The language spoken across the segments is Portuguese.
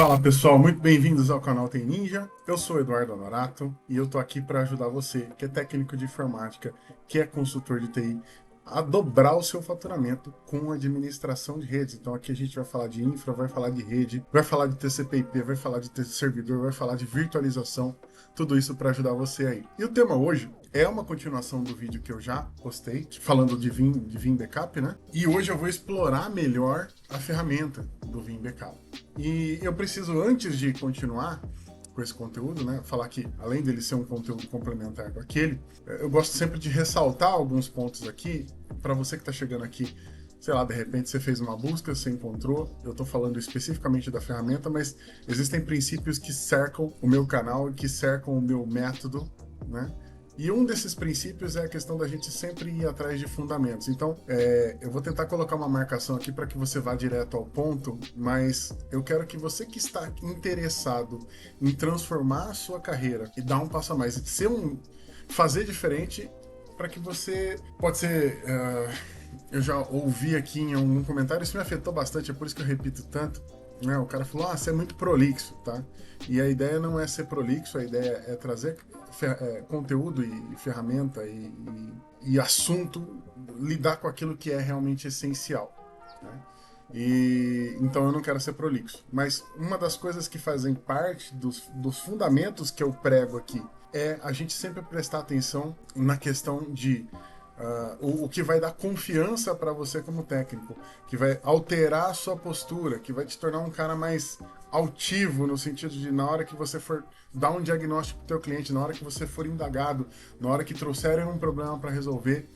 Fala pessoal, muito bem-vindos ao canal Tem Ninja. Eu sou Eduardo Honorato e eu tô aqui para ajudar você, que é técnico de informática, que é consultor de TI, a dobrar o seu faturamento com administração de redes. Então aqui a gente vai falar de infra, vai falar de rede, vai falar de TCP/IP, vai falar de servidor, vai falar de virtualização, tudo isso para ajudar você aí. E o tema hoje é uma continuação do vídeo que eu já postei, falando de Vim Backup, né? E hoje eu vou explorar melhor a ferramenta do Vim Backup. E eu preciso, antes de continuar com esse conteúdo, né, falar que, além dele ser um conteúdo complementar daquele, eu gosto sempre de ressaltar alguns pontos aqui, para você que está chegando aqui, sei lá, de repente você fez uma busca, você encontrou, eu estou falando especificamente da ferramenta, mas existem princípios que cercam o meu canal e que cercam o meu método, né? E um desses princípios é a questão da gente sempre ir atrás de fundamentos. Então, eu vou tentar colocar uma marcação aqui para que você vá direto ao ponto, mas eu quero que você que está interessado em transformar a sua carreira e dar um passo a mais, fazer diferente, para que você, pode ser, eu já ouvi aqui em algum comentário, isso me afetou bastante, é por isso que eu repito tanto, né? O cara falou, você é muito prolixo, tá? E a ideia não é ser prolixo, a ideia é trazer conteúdo e ferramenta e assunto, lidar com aquilo que é realmente essencial, né? E então eu não quero ser prolixo. Mas uma das coisas que fazem parte dos fundamentos que eu prego aqui é a gente sempre prestar atenção na questão de o que vai dar confiança para você como técnico, que vai alterar a sua postura, que vai te tornar um cara mais altivo, no sentido de na hora que você for dar um diagnóstico para o teu cliente, na hora que você for indagado, na hora que trouxerem um problema para resolver,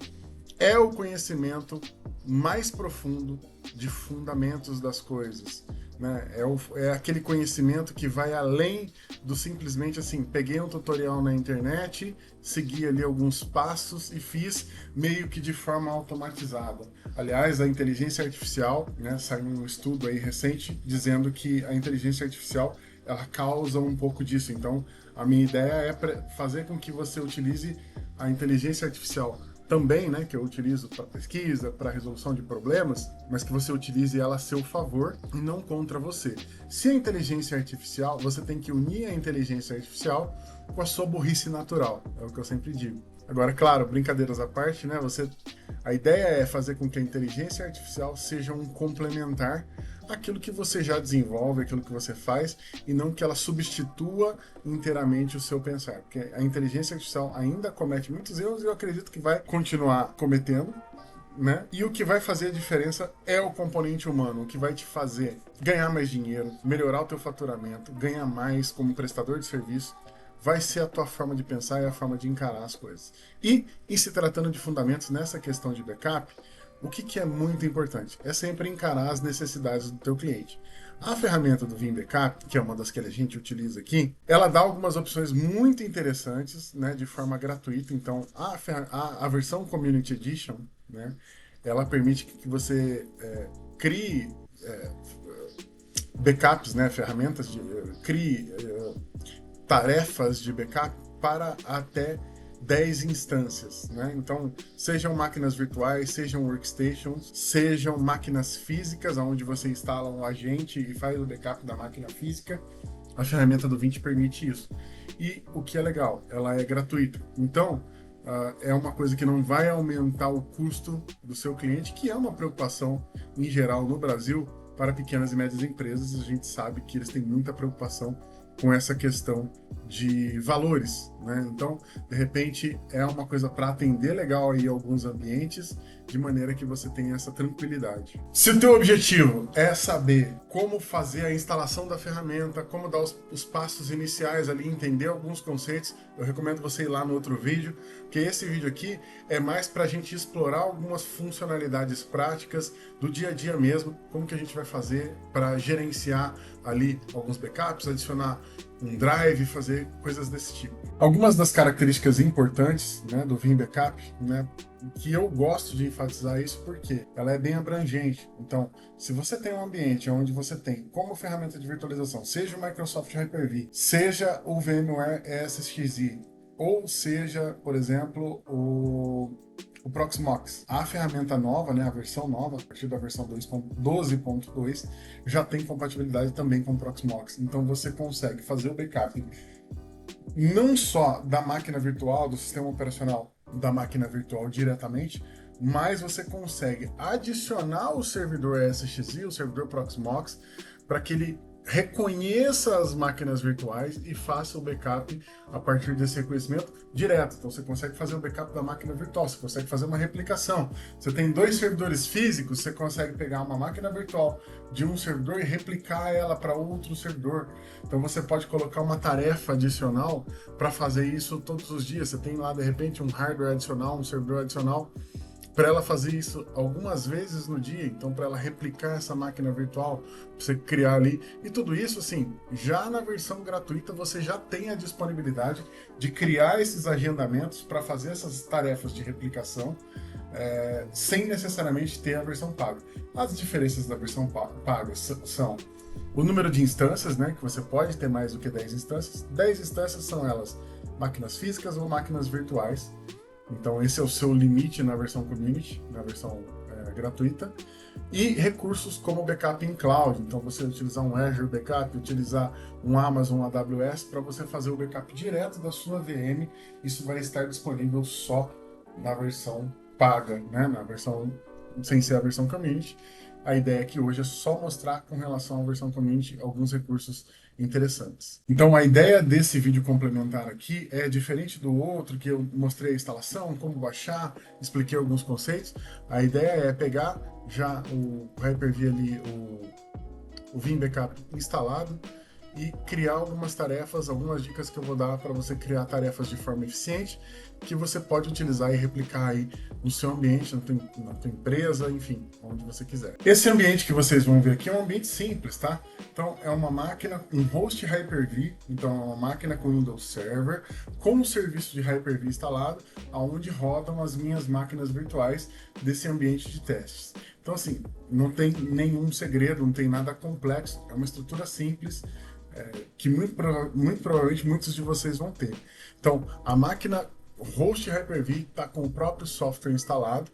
é o conhecimento mais profundo de fundamentos das coisas. Né? É aquele conhecimento que vai além do simplesmente assim, peguei um tutorial na internet, segui ali alguns passos e fiz meio que de forma automatizada. Aliás, a inteligência artificial, né, saiu um estudo aí recente dizendo que a inteligência artificial ela causa um pouco disso. Então, a minha ideia é fazer com que você utilize a inteligência artificial também, né, que eu utilizo para pesquisa, para resolução de problemas, mas que você utilize ela a seu favor e não contra você. Se a inteligência artificial, você tem que unir a inteligência artificial com a sua burrice natural, é o que eu sempre digo. Agora, claro, brincadeiras à parte, né, a ideia é fazer com que a inteligência artificial seja um complementar àquilo que você já desenvolve, aquilo que você faz, e não que ela substitua inteiramente o seu pensar. Porque a inteligência artificial ainda comete muitos erros e eu acredito que vai continuar cometendo, né? E o que vai fazer a diferença é o componente humano, o que vai te fazer ganhar mais dinheiro, melhorar o teu faturamento, ganhar mais como prestador de serviço, vai ser a tua forma de pensar e a forma de encarar as coisas. E, em se tratando de fundamentos nessa questão de backup, o que é muito importante? É sempre encarar as necessidades do teu cliente. A ferramenta do Vim Backup, que é uma das que a gente utiliza aqui, ela dá algumas opções muito interessantes, né, de forma gratuita. Então, a versão Community Edition, né, ela permite que você crie backups, né, ferramentas crie tarefas de backup para até 10 instâncias, né? Então, sejam máquinas virtuais, sejam workstations, sejam máquinas físicas, onde você instala um agente e faz o backup da máquina física, a ferramenta do Vint permite isso. E o que é legal, ela é gratuita. Então, é uma coisa que não vai aumentar o custo do seu cliente, que é uma preocupação em geral no Brasil para pequenas e médias empresas. A gente sabe que eles têm muita preocupação com essa questão de valores, né? Então, de repente, é uma coisa para atender legal aí alguns ambientes, de maneira que você tenha essa tranquilidade. Se o teu objetivo é saber como fazer a instalação da ferramenta, como dar os passos iniciais ali, entender alguns conceitos, eu recomendo você ir lá no outro vídeo, porque esse vídeo aqui é mais para a gente explorar algumas funcionalidades práticas do dia a dia mesmo, como que a gente vai fazer para gerenciar ali alguns backups, adicionar um drive, fazer coisas desse tipo. Algumas das características importantes, né, do Vim Backup, né, que eu gosto de enfatizar isso porque ela é bem abrangente. Então, se você tem um ambiente onde você tem como ferramenta de virtualização, seja o Microsoft Hyper-V, seja o VMware ESXi, ou seja, por exemplo, o Proxmox. A ferramenta nova, né, a versão nova, a partir da versão 12.2, já tem compatibilidade também com o Proxmox. Então você consegue fazer o backup não só da máquina virtual, do sistema operacional da máquina virtual diretamente, mas você consegue adicionar o servidor SXI, o servidor Proxmox, para que ele reconheça as máquinas virtuais e faça o backup a partir desse reconhecimento direto. Então você consegue fazer o backup da máquina virtual, você consegue fazer uma replicação. Você tem 2 servidores físicos, você consegue pegar uma máquina virtual de um servidor e replicar ela para outro servidor. Então você pode colocar uma tarefa adicional para fazer isso todos os dias. Você tem lá de repente um hardware adicional, um servidor adicional, para ela fazer isso algumas vezes no dia, então para ela replicar essa máquina virtual, você criar ali, e tudo isso assim, já na versão gratuita você já tem a disponibilidade de criar esses agendamentos para fazer essas tarefas de replicação, sem necessariamente ter a versão paga. As diferenças da versão paga são o número de instâncias, né, que você pode ter mais do que 10 instâncias. 10 instâncias são elas máquinas físicas ou máquinas virtuais. Então esse é o seu limite na versão Community, na versão gratuita. E recursos como backup em cloud. Então você utilizar um Azure Backup, utilizar um Amazon AWS para você fazer o backup direto da sua VM. Isso vai estar disponível só na versão paga, né? Na versão sem ser a versão Community. A ideia aqui hoje é só mostrar com relação à versão Community alguns recursos interessantes. Então a ideia desse vídeo complementar aqui é diferente do outro, que eu mostrei a instalação, como baixar, expliquei alguns conceitos. A ideia é pegar já o Hyper-V ali, o Vim Backup instalado, e criar algumas tarefas, algumas dicas que eu vou dar para você criar tarefas de forma eficiente, que você pode utilizar e replicar aí no seu ambiente, na tua empresa, enfim, onde você quiser. Esse ambiente que vocês vão ver aqui é um ambiente simples, tá? Então é uma máquina, um host Hyper-V, então é uma máquina com Windows Server, com o serviço de Hyper-V instalado, onde rodam as minhas máquinas virtuais desse ambiente de testes. Então assim, não tem nenhum segredo, não tem nada complexo, é uma estrutura simples, que muito provavelmente muitos de vocês vão ter. Então, a máquina host Hyper-V está com o próprio software instalado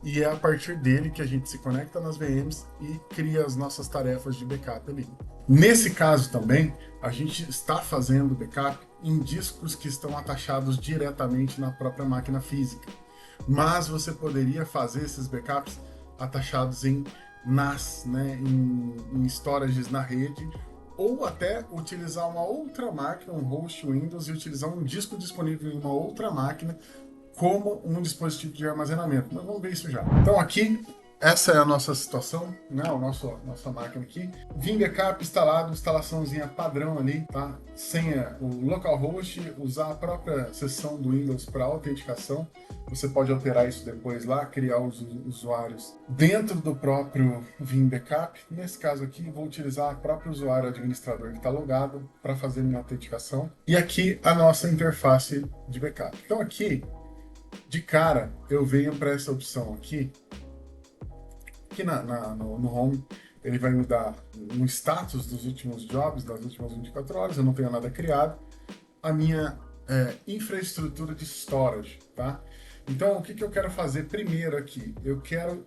e é a partir dele que a gente se conecta nas VMs e cria as nossas tarefas de backup ali. Nesse caso também, a gente está fazendo backup em discos que estão atachados diretamente na própria máquina física. Mas você poderia fazer esses backups atachados em NAS, né, em storages na rede, ou até utilizar uma outra máquina, um host Windows, e utilizar um disco disponível em uma outra máquina como um dispositivo de armazenamento. Mas vamos ver isso já. Então aqui, essa é a nossa situação, né? Nossa máquina aqui. Vim Backup instalado, instalaçãozinha padrão ali, tá? Senha, o localhost, usar a própria seção do Windows para autenticação. Você pode alterar isso depois lá, criar os usuários dentro do próprio Vim Backup. Nesse caso aqui, vou utilizar o próprio usuário administrador que está logado para fazer minha autenticação. E aqui a nossa interface de backup. Então aqui, de cara, eu venho para essa opção aqui. Aqui no Home, ele vai me dar um status dos últimos jobs, das últimas 24 horas, eu não tenho nada criado. A minha infraestrutura de storage, tá? Então, o que eu quero fazer primeiro aqui? Eu quero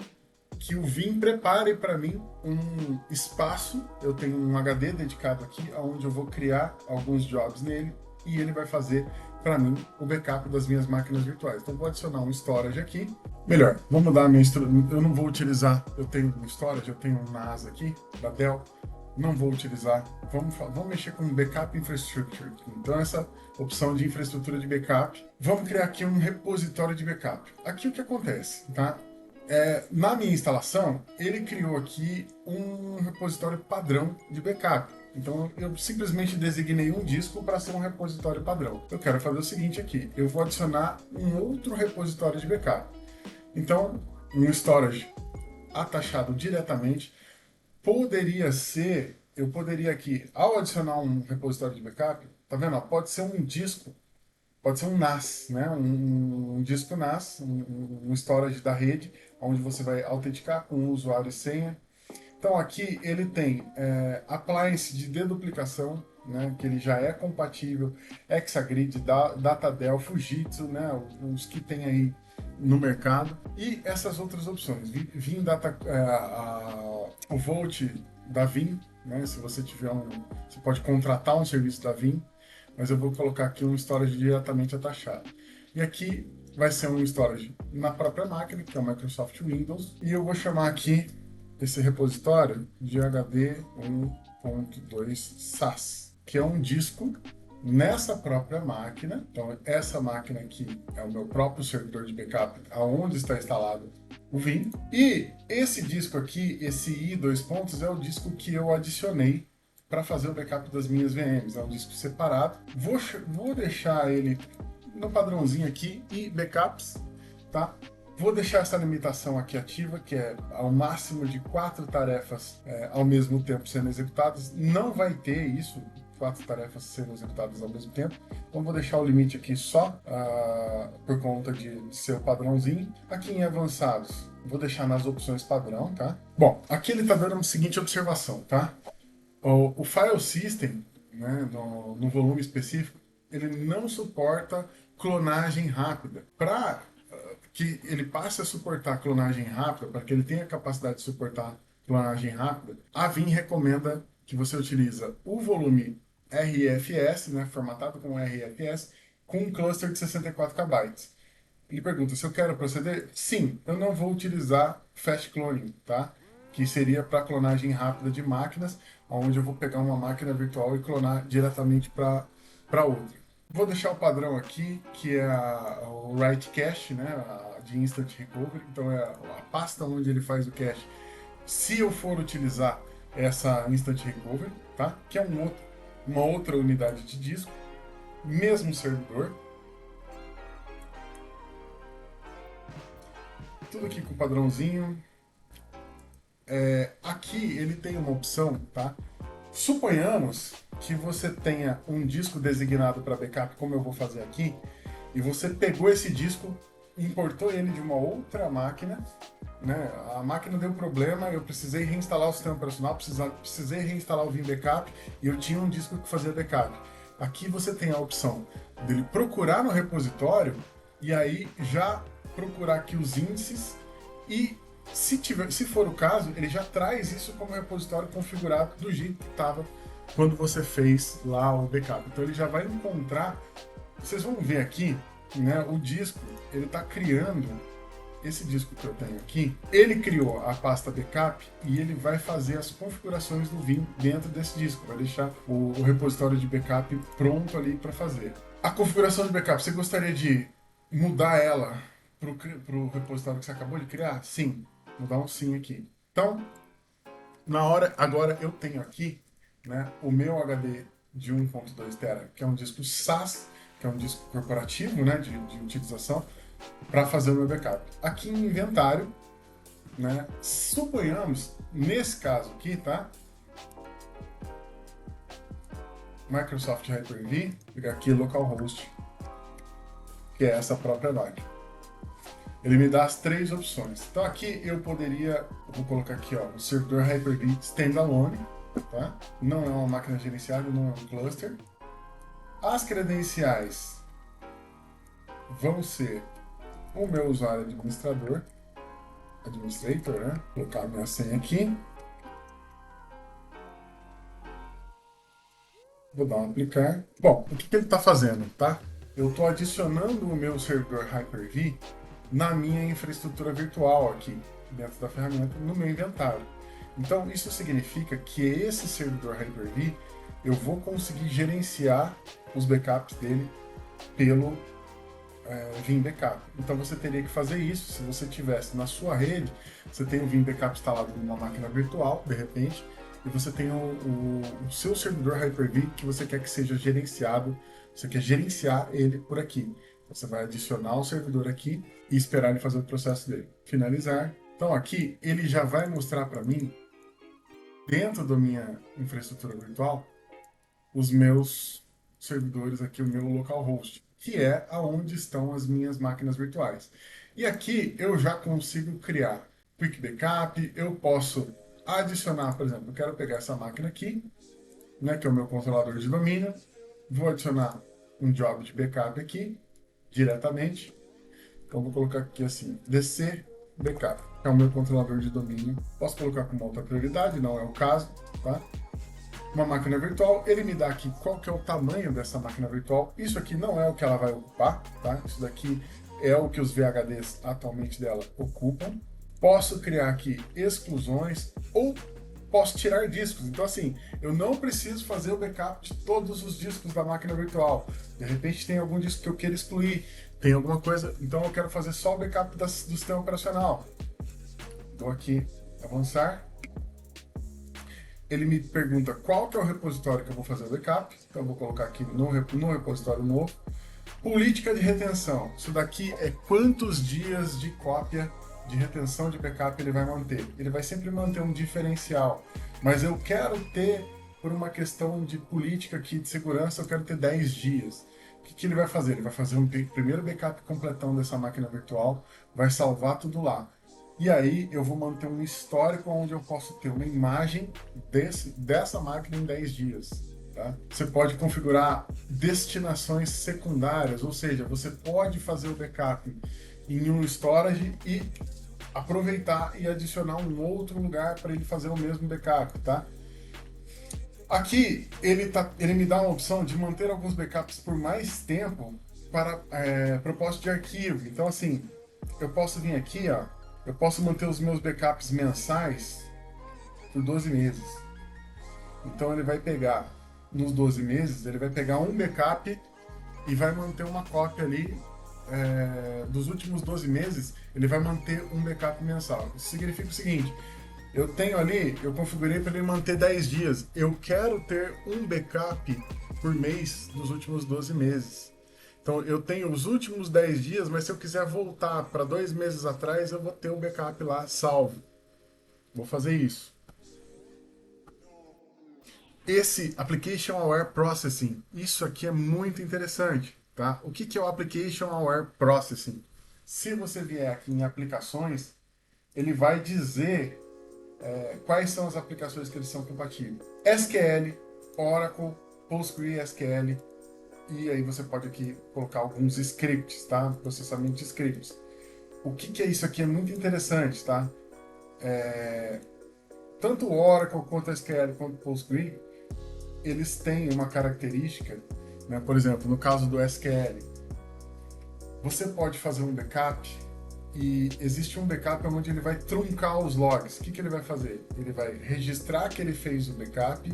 que o Vim prepare para mim um espaço. Eu tenho um HD dedicado aqui, onde eu vou criar alguns jobs nele e ele vai fazer para mim o backup das minhas máquinas virtuais. Então, vou adicionar um storage aqui. Melhor, vou mudar a minha estrutura. Eu não vou utilizar, eu tenho um storage, eu tenho um NAS aqui, da Dell. Não vou utilizar. Vamos mexer com Backup Infrastructure. Então, essa opção de infraestrutura de backup. Vamos criar aqui um repositório de backup. Aqui o que acontece, tá? Na minha instalação, ele criou aqui um repositório padrão de backup. Então, eu simplesmente designei um disco para ser um repositório padrão. Eu quero fazer o seguinte aqui. Eu vou adicionar um outro repositório de backup. Então, um storage atachado diretamente. Poderia ser, eu poderia aqui, ao adicionar um repositório de backup, tá vendo? Pode ser um disco, pode ser um NAS, né? Um disco NAS, um storage da rede, onde você vai autenticar com o usuário e senha. Então aqui ele tem appliance de deduplicação, né? Que ele já é compatível, Exagrid, Datadel, Fujitsu, né? Os que tem aí no mercado. E essas outras opções. Vim Data, o Volt da Vim, né? Se você tiver você pode contratar um serviço da Vim, mas eu vou colocar aqui um storage diretamente atachado. E aqui vai ser um storage na própria máquina, que é o Microsoft Windows, e eu vou chamar aqui esse repositório de HD 1.2 SAS, que é um disco nessa própria máquina. Então, essa máquina aqui é o meu próprio servidor de backup, aonde está instalado o Vim. E esse disco aqui, esse I dois pontos, é o disco que eu adicionei para fazer o backup das minhas VMs. É um disco separado. Vou deixar ele no padrãozinho aqui e backups, tá? Vou deixar essa limitação aqui ativa, que é ao máximo de 4 tarefas ao mesmo tempo sendo executadas. Não vai ter isso, 4 tarefas sendo executadas ao mesmo tempo. Então vou deixar o limite aqui só por conta de ser o padrãozinho. Aqui em avançados, vou deixar nas opções padrão, tá? Bom, aqui ele está dando a seguinte observação, tá? O file system, né, no volume específico, ele não suporta clonagem rápida. Para que ele passe a suportar clonagem rápida, para que ele tenha a capacidade de suportar clonagem rápida, a Vim recomenda que você utilize o volume RFS, né, formatado com RFS, com um cluster de 64 KB. Ele pergunta se eu quero proceder. Sim, eu não vou utilizar fast cloning, tá? Que seria para clonagem rápida de máquinas, onde eu vou pegar uma máquina virtual e clonar diretamente para outra. Vou deixar o padrão aqui, que é o write cache, né, de Instant Recovery. Então é a pasta onde ele faz o cache. Se eu for utilizar essa Instant Recovery, tá? Que é uma outra unidade de disco, mesmo servidor. Tudo aqui com o padrãozinho. Aqui ele tem uma opção, tá? Suponhamos que você tenha um disco designado para backup, como eu vou fazer aqui, e você pegou esse disco, importou ele de uma outra máquina, né? A máquina deu problema, eu precisei reinstalar o sistema operacional, precisei reinstalar o Vim Backup e eu tinha um disco que fazia backup. Aqui você tem a opção dele procurar no repositório e aí já procurar aqui os índices e se for o caso, ele já traz isso como repositório configurado do jeito que estava quando você fez lá o backup. Então ele já vai encontrar, vocês vão ver aqui, né, o disco, ele está criando esse disco que eu tenho aqui, ele criou a pasta backup e ele vai fazer as configurações do Vim dentro desse disco, vai deixar o repositório de backup pronto ali para fazer. A configuração de backup, você gostaria de mudar ela para o repositório que você acabou de criar? Sim, vou dar um sim aqui. Então, agora eu tenho aqui, né, o meu HD de 1.2 TB, que é um disco SAS, que é um disco corporativo, né, de utilização, para fazer o meu backup. Aqui em inventário, né, suponhamos, nesse caso aqui, tá? Microsoft Hyper-V, pegar aqui localhost, que é essa própria máquina. Ele me dá as 3 opções. Então aqui eu vou colocar aqui, ó, o servidor Hyper-V Standalone, tá? Não é uma máquina gerenciada, não é um cluster. As credenciais vão ser o meu usuário administrador, né? Vou colocar a minha senha aqui. Vou dar um aplicar. Bom, o que ele está fazendo, tá? Eu estou adicionando o meu servidor Hyper-V na minha infraestrutura virtual aqui, dentro da ferramenta, no meu inventário. Então, isso significa que esse servidor Hyper-V, eu vou conseguir gerenciar os backups dele pelo Vim Backup. Então, você teria que fazer isso se você tivesse na sua rede, você tem o Vim Backup instalado numa máquina virtual, de repente, e você tem o seu servidor Hyper-V que você quer que seja gerenciado, você quer gerenciar ele por aqui. Você vai adicionar o servidor aqui e esperar ele fazer o processo dele. Finalizar. Então aqui ele já vai mostrar para mim, dentro da minha infraestrutura virtual, os meus servidores aqui, o meu localhost, que é aonde estão as minhas máquinas virtuais. E aqui eu já consigo criar Quick Backup, eu posso adicionar, por exemplo, eu quero pegar essa máquina aqui, né, que é o meu controlador de domínio, vou adicionar um job de backup aqui, diretamente, Então, eu vou colocar aqui assim, DC backup, que é o meu controlador de domínio. Posso colocar como alta prioridade, não é o caso, tá? Uma máquina virtual, ele me dá aqui qual que é o tamanho dessa máquina virtual. Isso aqui não é o que ela vai ocupar, tá? Isso daqui é o que os VHDs atualmente dela ocupam. Posso criar aqui exclusões ou posso tirar discos. Então, assim, eu não preciso fazer o backup de todos os discos da máquina virtual. De repente tem algum disco que eu queira excluir, tem alguma coisa, então eu quero fazer só o backup do sistema operacional. Dou aqui avançar. Ele me pergunta qual que é o repositório que eu vou fazer o backup. Então eu vou colocar aqui no repositório novo. Política de retenção. Isso daqui é quantos dias de cópia de retenção de backup ele vai manter. Ele vai sempre manter um diferencial. Mas eu quero ter, por uma questão de política aqui de segurança, eu quero ter 10 dias. O que ele vai fazer? Ele vai fazer um primeiro backup completão dessa máquina virtual, vai salvar tudo lá. E aí eu vou manter um histórico onde eu posso ter uma imagem dessa máquina em 10 dias. Tá? Você pode configurar destinações secundárias, ou seja, você pode fazer o backup em um storage e aproveitar e adicionar um outro lugar para ele fazer o mesmo backup. Tá? Aqui ele me dá uma opção de manter alguns backups por mais tempo para propósito de arquivo. Então assim, eu posso vir aqui, ó, eu posso manter os meus backups mensais por 12 meses. Então ele vai pegar, nos 12 meses, ele vai pegar um backup e vai manter uma cópia ali dos últimos 12 meses, ele vai manter um backup mensal. Isso significa o seguinte, eu tenho ali, eu configurei para ele manter 10 dias. Eu quero ter um backup por mês dos últimos 12 meses. Então eu tenho os últimos 10 dias, mas se eu quiser voltar para 2 meses atrás, eu vou ter o backup lá salvo. Vou fazer isso. Esse Application Aware Processing, isso aqui é muito interessante. Tá? O que é o Application Aware Processing? Se você vier aqui em aplicações, ele vai dizer quais são as aplicações que eles são compatíveis. SQL, Oracle, PostgreSQL, e aí você pode aqui colocar alguns scripts, tá? Processamento de scripts. O que é isso aqui? É muito interessante, tá? Tanto o Oracle, quanto a SQL, quanto o Postgre, eles têm uma característica, né? Por exemplo, no caso do SQL, você pode fazer um backup e existe um backup onde ele vai truncar os logs. O que ele vai fazer? Ele vai registrar que ele fez o backup,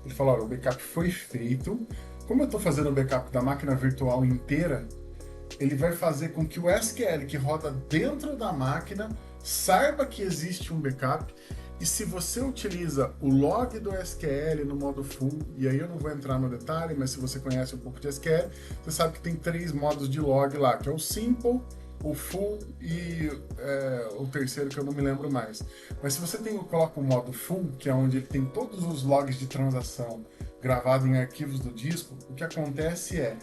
ele fala, olha, o backup foi feito. Como eu estou fazendo o backup da máquina virtual inteira, ele vai fazer com que o SQL que roda dentro da máquina saiba que existe um backup. E se você utiliza o log do SQL no modo full, e aí eu não vou entrar no detalhe, mas se você conhece um pouco de SQL, você sabe que tem 3 modos de log lá, que é o simple, o full e o terceiro que eu não me lembro mais. Mas se você coloca o modo full, que é onde ele tem todos os logs de transação gravado em arquivos do disco, o que acontece é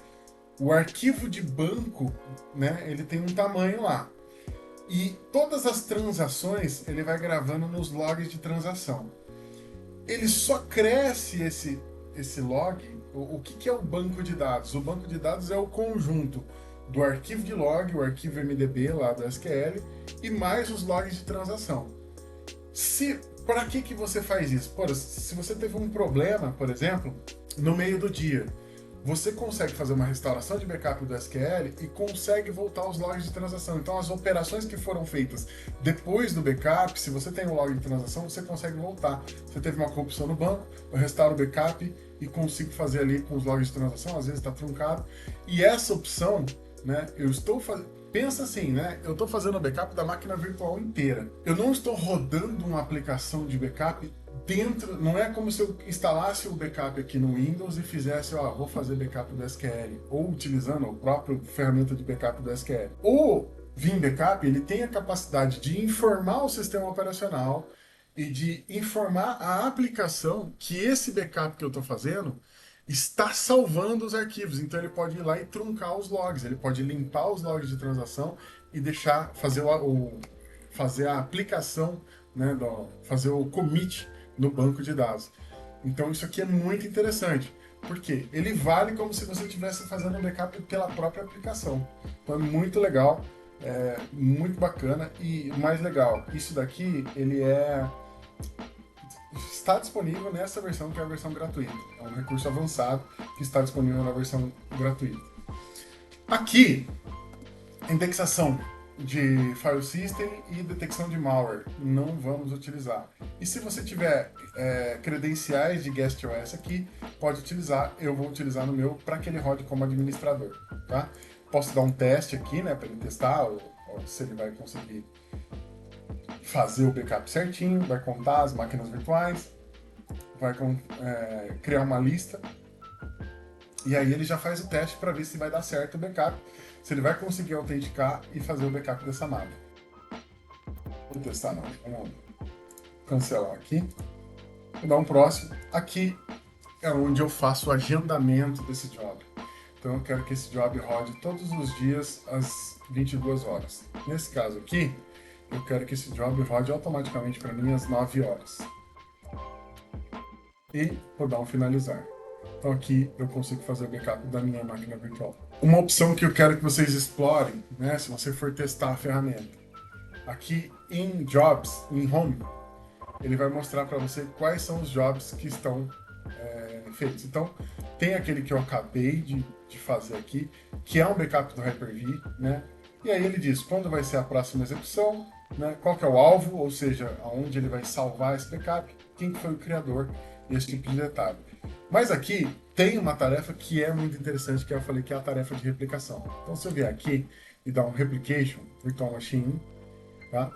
o arquivo de banco, né, ele tem um tamanho lá. E todas as transações ele vai gravando nos logs de transação. Ele só cresce esse log. O que é o banco de dados? O banco de dados é o conjunto do arquivo de log, o arquivo MDB lá do SQL, e mais os logs de transação. Para que você faz isso? Se você teve um problema, por exemplo, no meio do dia, você consegue fazer uma restauração de backup do SQL e consegue voltar aos logs de transação. Então, as operações que foram feitas depois do backup, se você tem um log de transação, você consegue voltar. Você teve uma corrupção no banco, eu restauro o backup e consigo fazer ali com os logs de transação, às vezes está truncado. E essa opção, né, eu estou fazendo... Pensa assim, né? Eu estou fazendo o backup da máquina virtual inteira. Eu não estou rodando uma aplicação de backup dentro, não é como se eu instalasse o backup aqui no Windows e fizesse, ó, vou fazer backup do SQL, ou utilizando a própria ferramenta de backup do SQL. O Vim Backup, ele tem a capacidade de informar o sistema operacional e de informar a aplicação que esse backup que eu estou fazendo está salvando os arquivos. Então ele pode ir lá e truncar os logs, ele pode limpar os logs de transação e deixar fazer a aplicação, né, fazer o commit no banco de dados. Então isso aqui é muito interessante, porque ele vale como se você estivesse fazendo um backup pela própria aplicação. Então é muito legal. Muito bacana e o mais legal, isso daqui está disponível nessa versão que é a versão gratuita. É um recurso avançado que está disponível na versão gratuita. Aqui, indexação de file system e detecção de malware não vamos utilizar. E se você tiver credenciais de GuestOS aqui, pode utilizar. Eu vou utilizar no meu para que ele rode como administrador, tá? Posso dar um teste aqui, né, para ele testar ou se ele vai conseguir fazer o backup certinho, vai contar as máquinas virtuais, vai criar uma lista e aí ele já faz o teste para ver se vai dar certo o backup, se ele vai conseguir autenticar e fazer o backup dessa máquina. Vou testar não, vamos cancelar aqui. Vou dar um próximo. Aqui é onde eu faço o agendamento desse job. Então eu quero que esse job rode todos os dias às 22 horas. Nesse caso aqui, eu quero que esse job rode automaticamente para mim às 9 horas. E vou dar um finalizar. Então aqui eu consigo fazer o backup da minha máquina virtual. Uma opção que eu quero que vocês explorem, né, se você for testar a ferramenta. Aqui em Jobs, em Home, ele vai mostrar para você quais são os jobs que estão feitos. Então, tem aquele que eu acabei de fazer aqui, que é um backup do Hyper-V, né? E aí ele diz quando vai ser a próxima execução, né? Qual que é o alvo, ou seja, aonde ele vai salvar esse backup, quem foi o criador, esse tipo de detalhe. Mas aqui tem uma tarefa que é muito interessante, que eu falei que é a tarefa de replicação. Então, se eu vier aqui e dar um replication, virtual machine, tá?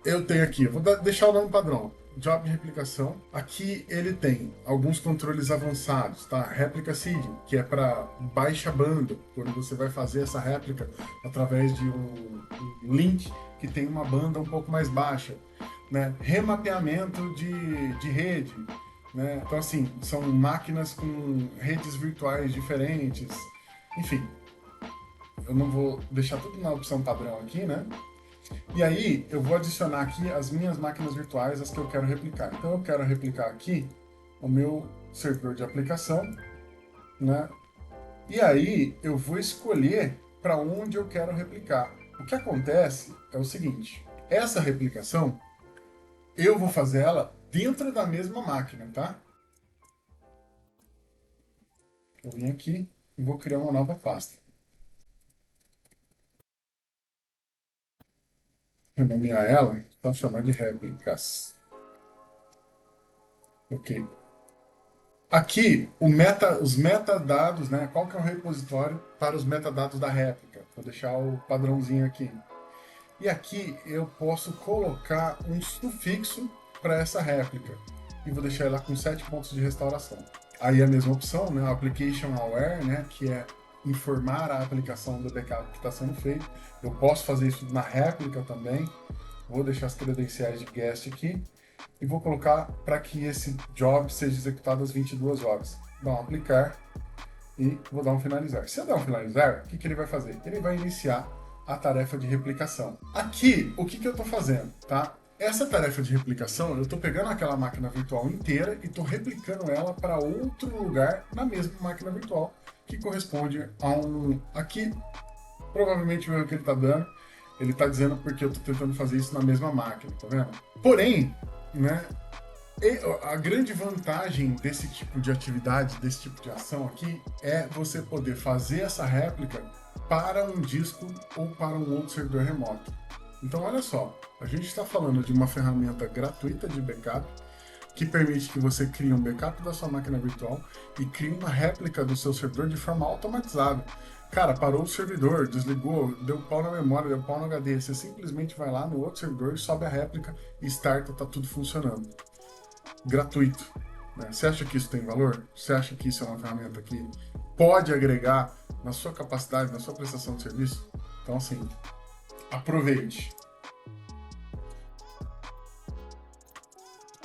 Eu tenho aqui, eu vou deixar o nome padrão, job de replicação. Aqui ele tem alguns controles avançados, tá? Réplica seeding, que é para baixa banda, quando você vai fazer essa réplica através de um link que tem uma banda um pouco mais baixa, né? Remapeamento de rede, né? Então assim, são máquinas com redes virtuais diferentes, enfim. Eu não vou deixar tudo na opção padrão aqui, né? E aí, eu vou adicionar aqui as minhas máquinas virtuais, as que eu quero replicar. Então, eu quero replicar aqui o meu servidor de aplicação, né? E aí, eu vou escolher para onde eu quero replicar. O que acontece é o seguinte, essa replicação, eu vou fazer ela dentro da mesma máquina, tá? Eu vim aqui e vou criar uma nova pasta. Vou nomear ela, vou chamar de réplicas. Ok. Aqui, os metadados, né? Qual que é o repositório para os metadados da réplica? Vou deixar o padrãozinho aqui. E aqui eu posso colocar um sufixo para essa réplica. E vou deixar ela com 7 pontos de restauração. Aí a mesma opção, né? Application Aware, né? Que é informar a aplicação do backup que está sendo feito. Eu posso fazer isso na réplica também. Vou deixar as credenciais de guest aqui e vou colocar para que esse job seja executado às 22 horas. Dá um aplicar e vou dar um finalizar. Se eu der um finalizar, o que ele vai fazer? Ele vai iniciar a tarefa de replicação. Aqui, o que eu estou fazendo, tá? Essa tarefa de replicação, eu estou pegando aquela máquina virtual inteira e estou replicando ela para outro lugar na mesma máquina virtual, que corresponde a um... Aqui, provavelmente o erro que ele está dando, ele está dizendo porque eu estou tentando fazer isso na mesma máquina, tá vendo? Porém, né, a grande vantagem desse tipo de atividade, desse tipo de ação aqui, é você poder fazer essa réplica para um disco ou para um outro servidor remoto. Então, olha só, a gente está falando de uma ferramenta gratuita de backup que permite que você crie um backup da sua máquina virtual e crie uma réplica do seu servidor de forma automatizada. Cara, parou o servidor, desligou, deu pau na memória, deu pau no HD. Você simplesmente vai lá no outro servidor, sobe a réplica e starta, tá tudo funcionando. Gratuito. Né? Você acha que isso tem valor? Você acha que isso é uma ferramenta que pode agregar na sua capacidade, na sua prestação de serviço? Então, assim, aproveite.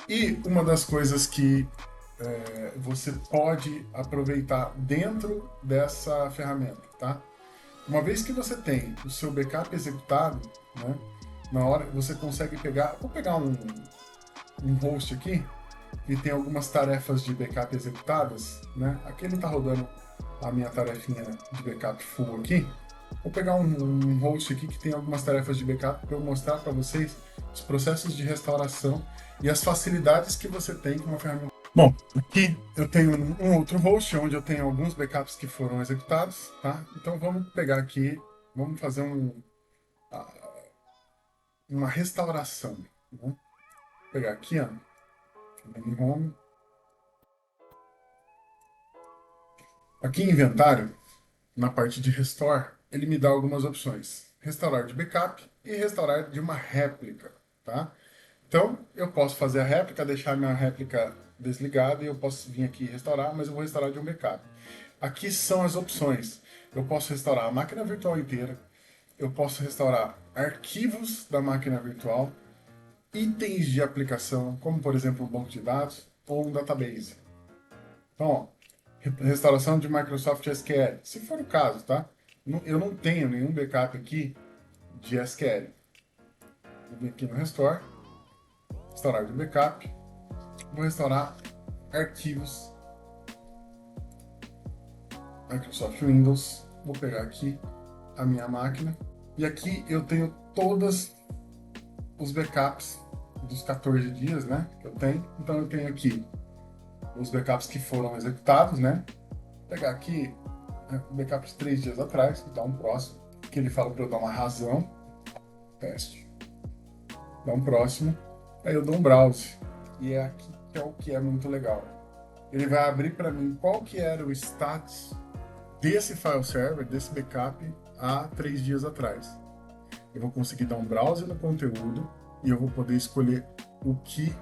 E uma das coisas que você pode aproveitar dentro dessa ferramenta, tá? Uma vez que você tem o seu backup executado, né, na hora você consegue pegar, vou pegar um host aqui e tem algumas tarefas de backup executadas, né? Aqui ele está rodando a minha tarefinha de backup full aqui. Vou pegar um host aqui que tem algumas tarefas de backup para eu mostrar para vocês os processos de restauração e as facilidades que você tem com uma ferramenta. Bom, aqui eu tenho um outro host onde eu tenho alguns backups que foram executados, tá? Então vamos pegar aqui, vamos fazer uma restauração, né? Vou pegar aqui, ó, no home. Aqui em inventário, na parte de restore, ele me dá algumas opções. Restaurar de backup e restaurar de uma réplica, tá? Então, eu posso fazer a réplica, deixar minha réplica desligada e eu posso vir aqui e restaurar, mas eu vou restaurar de um backup. Aqui são as opções. Eu posso restaurar a máquina virtual inteira, eu posso restaurar arquivos da máquina virtual, itens de aplicação, como por exemplo um banco de dados ou um database. Então, ó, restauração de Microsoft SQL, se for o caso, tá? Eu não tenho nenhum backup aqui de SQL. Vou vir aqui no Restore, restaurar de backup, vou restaurar arquivos Microsoft Windows, vou pegar aqui a minha máquina e aqui eu tenho todos os backups dos 14 dias, né, que eu tenho. Então eu tenho aqui os backups que foram executados, né? Vou pegar aqui backups 3 dias atrás, então um próximo, que ele fala para eu dar uma razão, teste, dá um próximo, aí eu dou um browse e é aqui que é o que é muito legal. Ele vai abrir para mim qual que era o status desse file server, desse backup, há 3 dias atrás. Eu vou conseguir dar um browse no conteúdo e eu vou poder escolher o que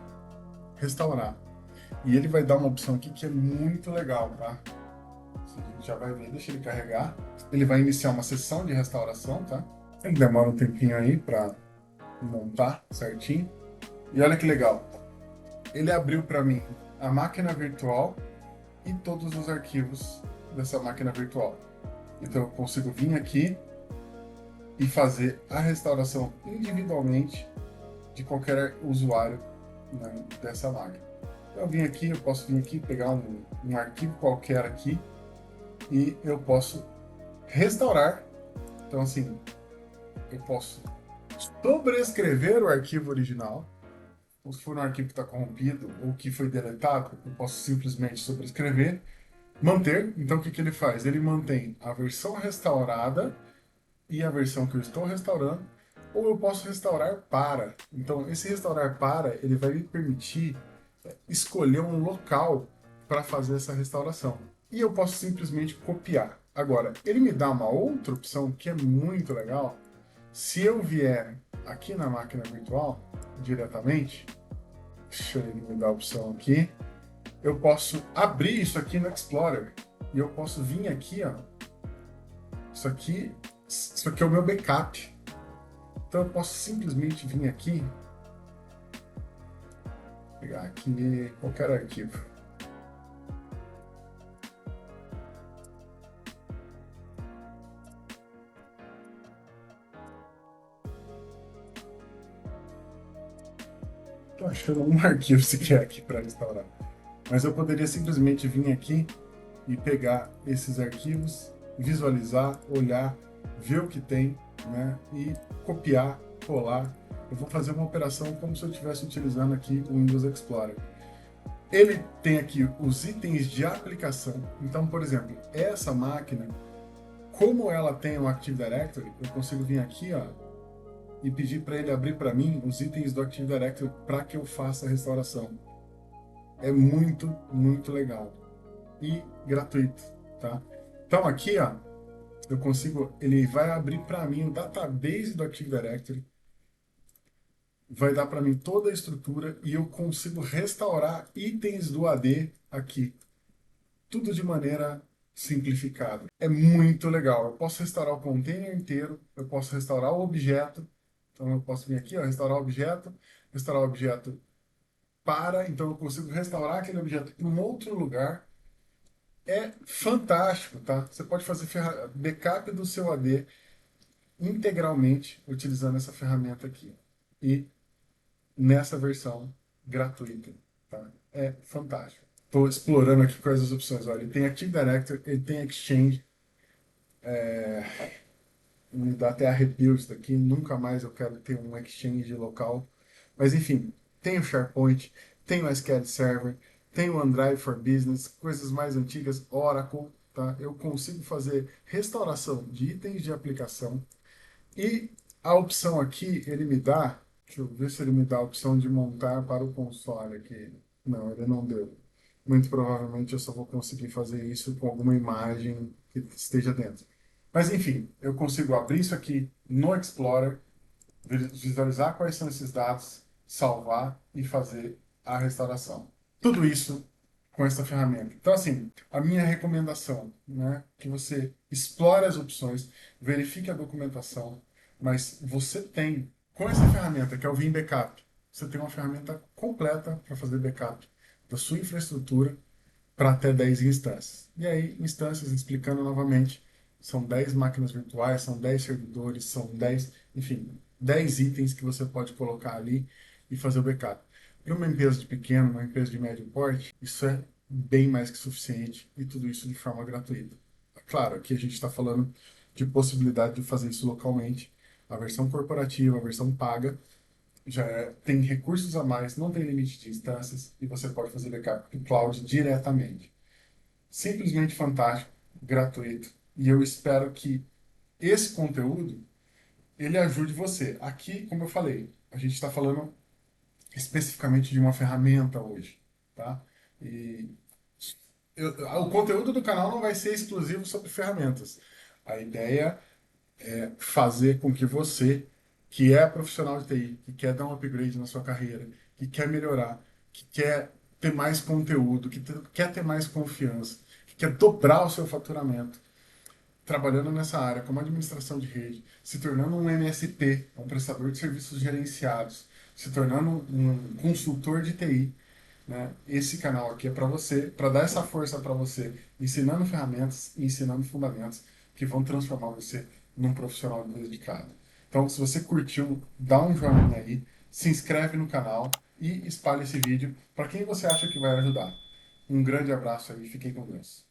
restaurar. E ele vai dar uma opção aqui que é muito legal, tá? A gente já vai ver, deixa ele carregar. Ele vai iniciar uma sessão de restauração, tá? Ele demora um tempinho aí para montar certinho. E olha que legal. Ele abriu para mim a máquina virtual e todos os arquivos dessa máquina virtual. Então eu consigo vir aqui e fazer a restauração individualmente de qualquer usuário, né, dessa máquina. Então, eu posso vir aqui, pegar um arquivo qualquer aqui e eu posso restaurar. Então assim, eu posso sobrescrever o arquivo original, ou se for um arquivo que está corrompido ou que foi deletado, eu posso simplesmente sobrescrever, manter. Então o que ele faz? Ele mantém a versão restaurada e a versão que eu estou restaurando, ou eu posso restaurar para. Então, esse restaurar para, ele vai me permitir escolher um local para fazer essa restauração. E eu posso simplesmente copiar. Agora, ele me dá uma outra opção que é muito legal. Se eu vier aqui na máquina virtual, diretamente, deixa ele me dar a opção aqui, eu posso abrir isso aqui no Explorer. E eu posso vir aqui, ó. Isso aqui é o meu backup. Então eu posso simplesmente vir aqui, pegar aqui qualquer arquivo. Estou achando um arquivo sequer aqui para restaurar. Mas eu poderia simplesmente vir aqui e pegar esses arquivos, visualizar, olhar, ver o que tem, né? E copiar, colar. Eu vou fazer uma operação como se eu estivesse utilizando aqui o Windows Explorer. Ele tem aqui os itens de aplicação. Então, por exemplo, essa máquina, como ela tem um Active Directory, eu consigo vir aqui, ó, e pedir para ele abrir para mim os itens do Active Directory para que eu faça a restauração. É muito, muito legal e gratuito, tá? Então aqui, ó, eu consigo, ele vai abrir para mim o database do Active Directory, vai dar para mim toda a estrutura e eu consigo restaurar itens do AD aqui, tudo de maneira simplificada. É muito legal. Eu posso restaurar o container inteiro, eu posso restaurar o objeto. Então eu posso vir aqui, ó, restaurar o objeto para, então eu consigo restaurar aquele objeto em um outro lugar. É fantástico, tá? Você pode fazer backup do seu AD integralmente utilizando essa ferramenta aqui. E nessa versão gratuita, tá? É fantástico. Estou explorando aqui quais as opções. Olha, ele tem Active Directory, ele tem Exchange, Me dá até arrepio isso daqui. Nunca mais eu quero ter um Exchange local. Mas enfim, tem o SharePoint, tem o SQL Server, tem o OneDrive for Business, coisas mais antigas, Oracle, tá? Eu consigo fazer restauração de itens de aplicação e a opção aqui, ele me dá, deixa eu ver se ele me dá a opção de montar para o console aqui. Não, ele não deu. Muito provavelmente eu só vou conseguir fazer isso com alguma imagem que esteja dentro. Mas enfim, eu consigo abrir isso aqui no Explorer, visualizar quais são esses dados, salvar e fazer a restauração. Tudo isso com essa ferramenta. Então, assim, a minha recomendação, né, que você explore as opções, verifique a documentação, mas você tem, com essa ferramenta, que é o Vim Backup, você tem uma ferramenta completa para fazer backup da sua infraestrutura para até 10 instâncias. E aí, instâncias, explicando novamente, são 10 máquinas virtuais, são 10 servidores, são 10, enfim, 10 itens que você pode colocar ali e fazer o backup. Para uma empresa de pequeno, uma empresa de médio porte, isso é bem mais que suficiente e tudo isso de forma gratuita. Claro, aqui a gente está falando de possibilidade de fazer isso localmente. A versão corporativa, a versão paga, tem recursos a mais, não tem limite de instâncias e você pode fazer backup do cloud diretamente. Simplesmente fantástico, gratuito. E eu espero que esse conteúdo ele ajude você. Aqui, como eu falei, a gente está falando especificamente de uma ferramenta hoje, tá? E o conteúdo do canal não vai ser exclusivo sobre ferramentas. A ideia é fazer com que você, que é profissional de TI, que quer dar um upgrade na sua carreira, que quer melhorar, que quer ter mais conteúdo, quer ter mais confiança, que quer dobrar o seu faturamento, trabalhando nessa área como administração de rede, se tornando um MSP, um prestador de serviços gerenciados, se tornando um consultor de TI, né? Esse canal aqui é para você, para dar essa força para você, ensinando ferramentas e ensinando fundamentos que vão transformar você num profissional dedicado. Então, se você curtiu, dá um joinha aí, se inscreve no canal e espalhe esse vídeo para quem você acha que vai ajudar. Um grande abraço aí, fiquem com Deus.